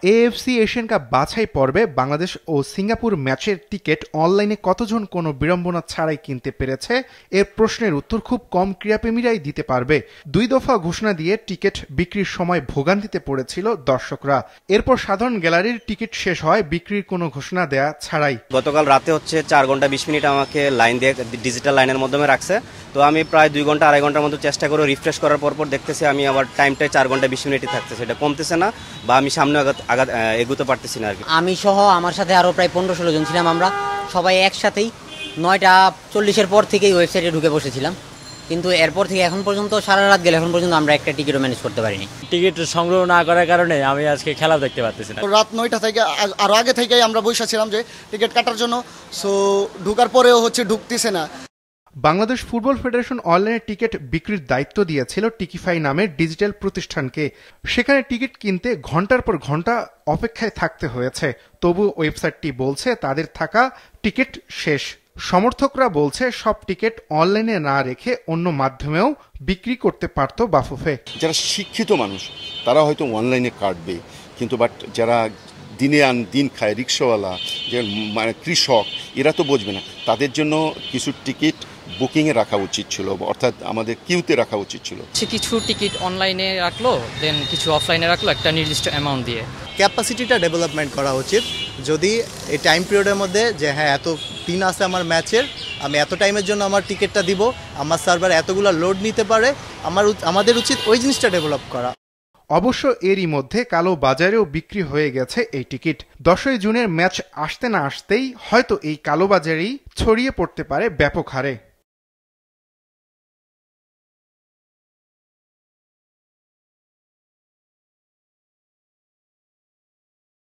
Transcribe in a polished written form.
AFC Asian cup বাছাই পর্বে বাংলাদেশ ও Singapore ম্যাচের টিকিট অনলাইনে কতজন কোনো বিড়ম্বনা ছাড়াই কিনতে পেরেছে এর প্রশ্নের উত্তর খুব কম ক্রীড়াপ্রেমীরাই দিতে পারবে। 2 দফা ঘোষণা দিয়ে টিকিট বিক্রির সময় ভোগান্তিতে পড়েছিল দর্শকরা। এরপর সাধারণ গ্যালারির টিকিট শেষ হয় বিক্রির কোনো ঘোষণা দেয়া ছাড়াই। গতকাল রাতে 4 ঘন্টা 20 মিনিট আমাকে লাইন দিয়ে ডিজিটাল লাইনের মাধ্যমে রাখছে। তো আমি প্রায় 2 ঘন্টা 2.5 ঘন্টার মতো চেষ্টা করে রিফ্রেশ করার পর দেখতেছি আমি আবার টাইমটাই 4 ঘন্টা 20 মিনিটই থাকতেছে, এটা কমতেছে না বা আমি সামনে এগোতে পারতেছি না আর কি। আমি সহ আমার সাথে আরো প্রায় 15-16 জন ছিলাম, আমরা সবাই একসাথেই 9:40 পর থেকেই ওয়েবসাইটে ঢুকে বসেছিলাম, কিন্তু এরপর থেকে এখন পর্যন্ত সারা রাত গেলে এখন পর্যন্ত আমরা একটা টিকিটও ম্যানেজ করতে পারিনি। টিকিট সংগ্রহ না করার কারণে আমি আজকে খেলা দেখতে পারতেছি না। রাত 9টা থেকে আরো আগে থেকেই আমরা বসেছিলাম যে টিকিট কাটার জন্য, সো ঢোকার পরেও ঢুকতেছে না। বাংলাদেশ ফুটবল ফেডারেশন অনলাইনে টিকিট বিক্রির দায়িত্ব দিয়েছিল টিকিফাই নামের ডিজিটাল প্রতিষ্ঠানকে। সেখানে টিকিট কিনতে ঘন্টার পর ঘন্টা অপেক্ষায় থাকতে হয়েছে। তবু ওয়েবসাইটটি বলছে তাদের থাকা টিকিট শেষ। সমর্থকরা বলছে সব টিকিট অনলাইনে না রেখে অন্য মাধ্যমেও বিক্রি করতে পারত বাফুফে। যারা শিক্ষিত মানুষ তারা হয়তো অনলাইনে কাটবে, কিন্তু বাট যারা দিনে আন দিন খায়, রিক্সাওয়ালা, যে মানে কৃষক, এরা তো বুঝবে না। তাদের জন্য কিছু টিকিট বুকিংয়ে রাখা উচিত ছিল, অর্থাৎ আমাদের কিউতে রাখা উচিত ছিল। কিছু টিকিট অনলাইনে রাখলো, দেন কিছু অফলাইনে রাখলো একটা নির্দিষ্ট অ্যামাউন্ট দিয়ে। ক্যাপাসিটিটা ডেভেলপমেন্ট করা উচিত। যদি এই টাইম পিরিয়ডের মধ্যে যে হ্যাঁ এত দিন আছে আমার ম্যাচের, আমি এত টাইমের জন্য আমার টিকিটটা দিব, আমার সার্ভার এতগুলো লোড নিতে পারে, আমাদের উচিত ওই জিনিসটা ডেভেলপ করা। অবশ্য এরই মধ্যে কালো বাজারেও বিক্রি হয়ে গেছে এই টিকিট। 10ই জুনের ম্যাচ আসতে না আসতেই হয়তো এই কালোবাজারেই ছড়িয়ে পড়তে পারে ব্যাপক হারে।